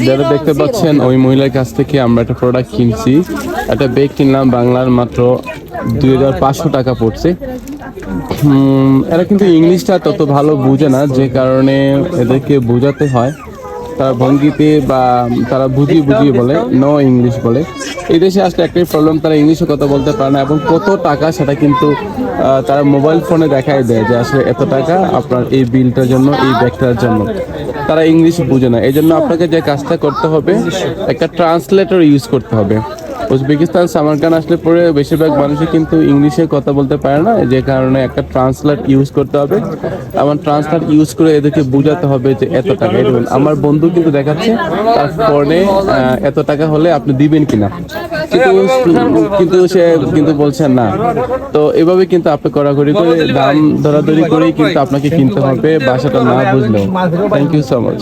যারা দেখতে পাচ্ছেন ওই মহিলার কাছ থেকে আমরা একটা প্রোডাক্ট কিনছি, একটা ব্যাগ কিনলাম, বাংলার মাত্র 2500 টাকা পড়ছে। এরা কিন্তু ইংলিশটা তত ভালো বুঝে না, যে কারণে এদেরকে বোঝাতে হয় তার ভঙ্গিতে, বা তারা বুঝিয়ে বুঝিয়ে বলে, নো ইংলিশ বলে। এই দেশে আসলে একটাই প্রবলেম, তারা ইংলিশে কথা বলতে পারে না, এবং কত টাকা সেটা কিন্তু তারা মোবাইল ফোনে দেখাই দেয় যে আসলে এত টাকা আপনার এই বিলটার জন্য, এই ব্যাগটার জন্য। তারা ইংলিশ বুঝে না, এই জন্য আপনাকে যে কাজটা করতে হবে, একটা ট্রান্সলেটর ইউজ করতে হবে। উজবেকিস্তান সামারকান আসলে পরে বেশিরভাগ মানুষই কিন্তু ইংলিশে কথা বলতে পারে না, যে কারণে একটা ট্রান্সলেট ইউজ করতে হবে। আমার ট্রান্সলেট ইউজ করে এদেরকে বোঝাতে হবে যে এত টাকা। আমার বন্ধু কিন্তু দেখাচ্ছে তার ফোনে এত টাকা হলে আপনি দিবেন কিনা, কিন্তু সে কিন্তু বলছেন না। তো এভাবে কিন্তু আপনি কড়াকড়ি করে দাম ধরাধরি করেই কিন্তু আপনাকে কিনতে হবে, বাসাটা না বুঝলেও। Thank you so much.